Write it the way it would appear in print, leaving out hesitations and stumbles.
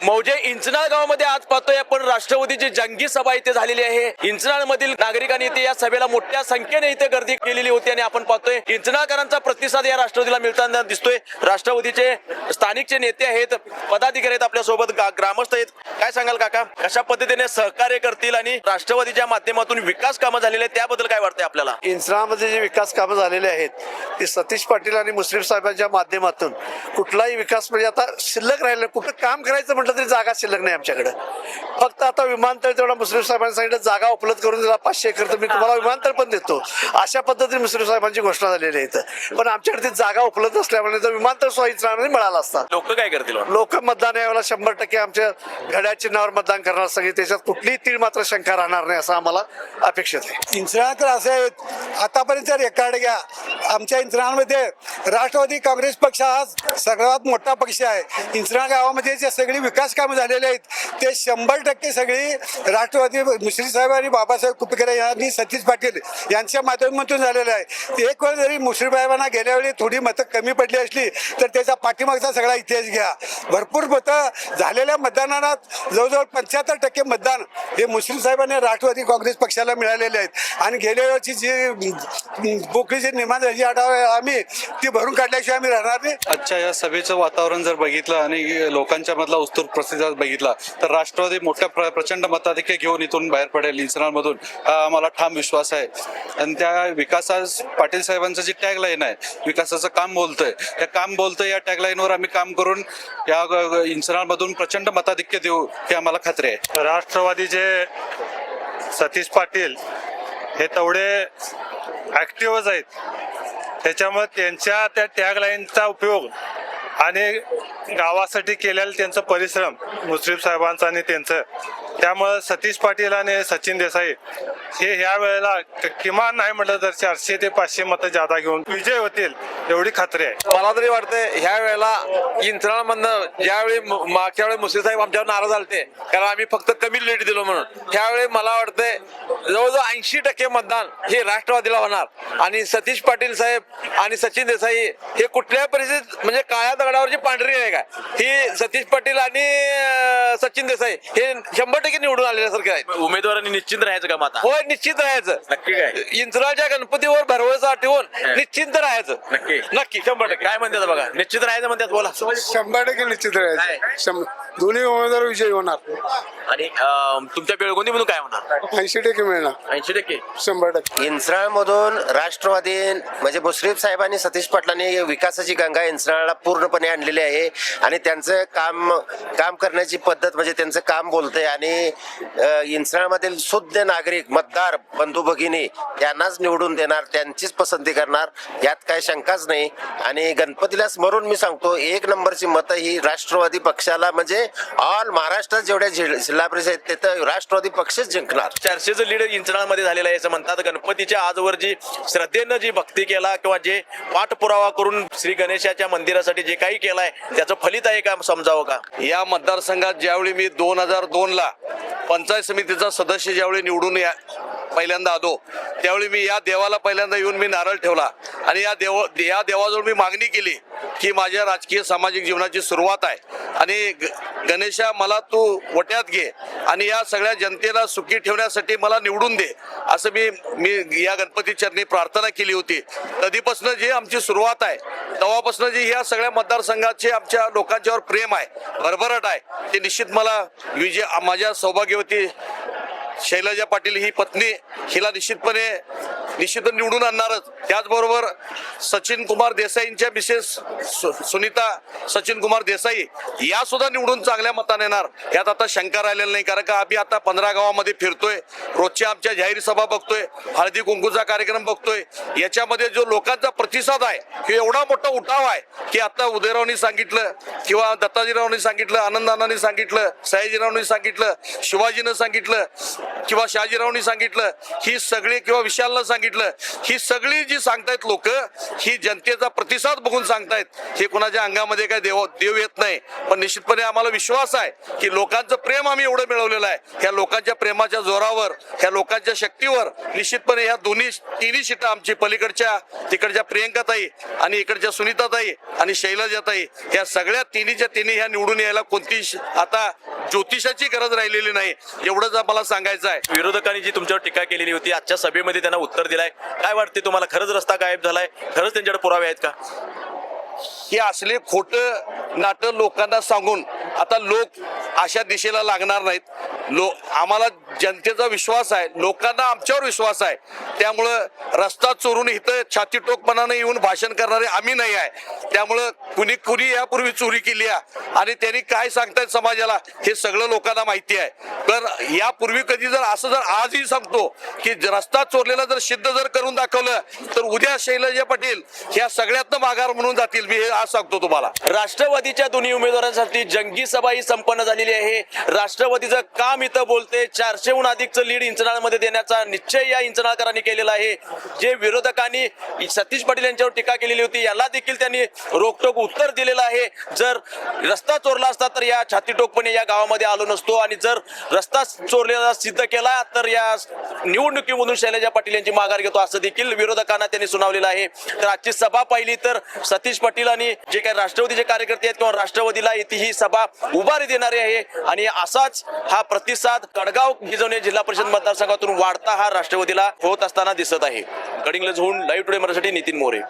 मौजे इंचनाळ गावामध्ये आज पाहतोय आपण राष्ट्रवादीची जंगी सभा इथे झालेली आहे। इंचनाळ मधील नागरिकांनी इथे या सभेला मोठ्या संख्येने इथे गर्दी केलेली होती आणि आपण पाहतोय इंचनाळकरांचा प्रतिसाद या राष्ट्रवादीला मिळताना दिसतोय। राष्ट्रवादीचे स्थानिकचे नेते आहेत, पदाधिकारी आहेत, आपल्या सोबत ग्रामस्थ आहेत। काय सांगाल काका, कशा पद्धतीने सहकार्य करतील आणि राष्ट्रवादीच्या माध्यमातून विकास कामं झालेले आहेत त्याबद्दल काय वाटतंय आपल्याला? इंचनाळमध्ये जे विकास कामं झालेले आहेत ते सतीश पाटील आणि मुश्रीफ साहेबांच्या माध्यमातून कुठलाही विकास म्हणजे आता शिल्लक राहिलं, कुठं काम करायचं म्हटलं तरी जागा शिल्लक नाही आमच्याकडे। फक्त आता विमानतळ तेवढा मुश्रीफ साहेबांनी सांगितलं जागा उपलब्ध करून दिला 500 एकर तर मी तुम्हाला विमानतळ पण देतो, अशा पद्धतीने मुश्रीफ साहेबांची घोषणा झालेली आहे। पण आमच्याकडे ती जागा उपलब्ध असल्यामुळे तर विमानतळ सुद्धा इंचनाळमध्ये मिळाला असता। लोक काय करतील? लोक मतदान यावेळेला 100% आमच्या घड्याळ चिन्हावर मतदान करणार सगळे, त्याच्यात कुठलीही तीळ मात्र शंका राहणार नाही असं आम्हाला अपेक्षित आहे। इंचनाळकर असे आहेत, आतापर्यंत रेकॉर्ड घ्या, आमच्या इंचनाळमध्ये राष्ट्रवादी काँग्रेस पक्ष हा सर्वात मोठा पक्ष आहे। इंचनाळ गावामध्ये जे सगळी विकास कामं झालेले आहेत ते 100% सगळी राष्ट्रवादी मुश्रीफ साहेब आणि बाबासाहेब कुपेकर यांनी सतीश पाटील यांच्या माध्यमातून झालेलं आहे। एक वेळ जरी मुश्रीफ साहेबांना गेल्या वेळी थोडी मतं कमी पडली असली तर त्याचा पाठीमागचा सगळा इतिहास घ्या। भरपूर मतं झालेल्या मतदानात जवळजवळ 75% मतदान हे मुश्रीफ साहेब आणि राष्ट्रवादी काँग्रेस पक्षाला मिळालेले आहेत आणि गेल्या वेळची जी बोकळीची निर्माण झाली आम्ही ती भरून काढल्याशिवाय आम्ही राहणार नाही। आजच्या या सभेचं वातावरण जर बघितलं आणि लोकांच्या मधला उत्स्फूर्त प्रतिसाद बघितला तर राष्ट्रवादी मोठ्या प्रचंड मताधिक्य घेऊन इथून बाहेर पडेल इंचनाळमधून, हा आम्हाला ठाम विश्वास आहे। आणि त्या विकासास पाटील साहेबांचं जी टॅगलाईन आहे, विकासाचं काम बोलतोय, त्या काम बोलतोय या टॅगलाईनवर आम्ही काम करून या इंचनाळमधून प्रचंड मताधिक्य देऊ हे आम्हाला खात्री आहे। राष्ट्रवादीचे सतीश पाटील हे तेवढे ॲक्टिव्हच आहेत, त्याच्यामुळे त्यांच्या त्या टॅगलाईनचा उपयोग आणि गावासाठी केलेलं त्यांचं परिश्रम मुश्रीफ साहेबांचं आणि त्यांचं, त्यामुळं सतीश पाटील आणि सचिन देसाई हे ह्या वेळेला किमान नाही म्हटलं तर 400 ते 500 मतं जादा घेऊन विजय होतील एवढी खात्री आहे। मला तरी वाटतंय ह्या वेळेला इंचनाळमधनं ज्यावेळी मागच्या वेळी मुश्रीफ साहेब आमच्यावर नाराज झालते कारण आम्ही फक्त कमी लीड दिलो म्हणून, त्यावेळी मला वाटतंय जवळजवळ 80% मतदान हे राष्ट्रवादीला होणार आणि सतीश पाटील साहेब आणि सचिन देसाई हे कुठल्याही परिस्थितीत म्हणजे काळ्या दगडावरची पांढरी आहे का, ही सतीश पाटील आणि सचिन देसाई हे 100% निवडून आलेल्यासारखे आहेत। उमेदवारांनी निश्चित राहायचं का माता? होय, निश्चित राहायचं। नक्की काय इंचनाळच्या गणपतीवर भरवसा ठेवून निश्चित राहायचं। नक्की नक्की 100%। काय म्हणतात बघा, निश्चित राहायचं म्हणतात, बोला। 100% निश्चित राहायचं, दोन्ही उमेदवार विजयी होणार आणि तुमच्या बेळगोंदीमधून काय होणार? 80% मिळणार, 80%, 100%। इंचनाळमधून राष्ट्रवादी म्हणजे मुश्रीफ साहेब आणि सतीश पाटलांनी विकासाची गंगा इंचनाळला पूर्णपणे आणलेली आहे आणि त्यांचं काम करण्याची पद्धत म्हणजे त्यांचं काम बोलतंय आणि इंचनाळमधील शुद्ध नागरिक मतदार बंधू भगिनी त्यांनाच निवडून देणार, त्यांचीच पसंती करणार, यात काही शंकाच नाही। आणि गणपतीला स्मरून मी सांगतो 1 नंबरची मतं ही राष्ट्रवादी पक्षाला म्हणजे ऑल महाराष्ट्रात जेवढ्या जिल्हा परिषद आहेत तिथं राष्ट्रवादी पक्षच जिंकणार। 400चं लीड इंचनाळमध्ये झालेलं आहे असं म्हणतात। गणपतीच्या आजवर जी श्रद्धेनं जी भक्ती केला किंवा जे पाठपुरावा करून श्री गणेशाच्या मंदिरासाठी जे काही केलंय त्याचं फलित आहे का, समजावं का? या मतदारसंघात ज्यावेळी मी 2002ला पंचायत समितीचा सदस्य ज्यावेळी निवडून पहिल्यांदा आलो त्यावेळी मी या देवाला पहिल्यांदा येऊन मी नारळ ठेवला आणि या देवाजवळ मी मागणी केली की माझ्या राजकीय सामाजिक जीवनाची सुरुवात आहे आणि गणेशा मला तू वट्यात घे आणि या सगळ्या जनतेला सुखी ठेवण्यासाठी मला निवडून दे असं मी या गणपती चरणी प्रार्थना केली होती। कधीपासून जी आमची सुरुवात आहे तेव्हापासून जी ह्या सगळ्या मतदारसंघाचे आमच्या लोकांच्यावर प्रेम आहे, भरभराट आहे, ते निश्चित मला माझ्या सौभाग्यवती शैलजा पाटील ही पत्नी हिला निश्चित निवडून आणणारच। त्याचबरोबर सचिन कुमार देसाईंच्या मिसेस सुनीता सचिन कुमार देसाई या सुद्धा निवडून चांगल्या मताने येणार, यात आता शंका राहिलेली नाही। कारण का आम्ही आता 15 गावामध्ये फिरतोय, रोजच्या आमच्या जाहीर सभा बघतोय, हळदी कुंकूचा कार्यक्रम बघतोय, याच्यामध्ये जो लोकांचा प्रतिसाद आहे हे एवढा मोठा उठाव आहे की आता उदयरावनी सांगितलं किंवा दत्ताजीरावनी सांगितलं, आनंदानांनी सांगितलं, सयाजीरावनी सांगितलं, शिवाजीनं सांगितलं किंवा शहाजीरावनी सांगितलं, ही सगळी किंवा विशालनं सांगितलं सांगितलं, ही सगळी जी सांगतायत लोक ही जनतेचा प्रतिसाद बघून सांगतायत. हे कोणाच्या अंगामध्ये काय देव येत नाही, पण निश्चितपणे आम्हाला विश्वास आहे की लोकांचं प्रेम आम्ही एवढं मिळवलेलं आहे. ह्या लोकांच्या प्रेमाच्या जोरावर, ह्या लोकांच्या शक्तीवर निश्चितपणे ह्या तिन्ही सीटं आमची पलीकडच्या तिकडच्या प्रियंकाताई आणि इकडच्या सुनीताताई आणि शैलजाताई ह्या सगळ्या तिन्हीच्या तिन्ही ह्या निवडून यायला कोणती आता ज्योतिषाची गरज राहिलेली नाही, एवढंच आम्हाला सांगायचं आहे. विरोधकांनी जी तुमच्यावर टीका केलेली होती आजच्या सभेमध्ये त्यांना उत्तर दिलाय, काय वाटते तुम्हाला? खरंच रस्ता गायब झालाय? खरंच त्यांच्याकडे पुरावे आहेत का? हे असले खोटं नाटक लोकांना सांगून आता लोक अशा दिशेला लागणार नाहीत. आम्हाला जनतेचा विश्वास आहे, लोकांना आमच्यावर विश्वास आहे. त्यामुळं रस्ता चोरून इथं छातीटोकपणाने येऊन भाषण करणारे आम्ही नाही आहे. त्यामुळं कुणी यापूर्वी चोरी केली आहे आणि त्यांनी काय सांगतायत समाजाला हे सगळं लोकांना माहिती आहे. तर यापूर्वी कधी जर असं जर आजही सांगतो की रस्ता चोरलेला जर सिद्ध जर करून दाखवलं तर उद्या शैलजा पाटील ह्या सगळ्यातनं माघार म्हणून जातील. मी हे आज सांगतो तुम्हाला. राष्ट्रवादीच्या दोन्ही उमेदवारांसाठी जंगी सभा ही संपन्न झालेली आहे. राष्ट्रवादीचं काम इथं बोलते 400हून अधिकचं लीड इंचनाळमध्ये देण्याचा निश्चय या इंचनाळकरांनी केलेला आहे. जे विरोधकांनी सतीश पाटील यांच्यावर टीका केलेली होती याला देखील त्यांनी रोखटोक उत्तर दिलेलं आहे. जर रस्ता चोरला असता तर या छातीटोकपणे या गावामध्ये आलो नसतो आणि जर रस्ता चोरलेला सिद्ध केला तर या निवडणुकीमधून शैलजा पाटील यांची माघार घेतो असं देखील विरोधकांना त्यांनी सुनावलेलं आहे. तर आजची सभा पाहिली तर सतीश पाटील आणि जे काही राष्ट्रवादीचे कार्यकर्ते आहेत किंवा राष्ट्रवादीला ही सभा उभारी देणारी आहे आणि असाच हा प्रतिसाद कडगाव गिजवणे जिल्हा परिषद मतदारसंघातून वाढता हा राष्ट्रवादीला होत असताना दिसत आहे. गडिंग्लजहून लाईव्ह टुडे मराठी नितीन मोरे.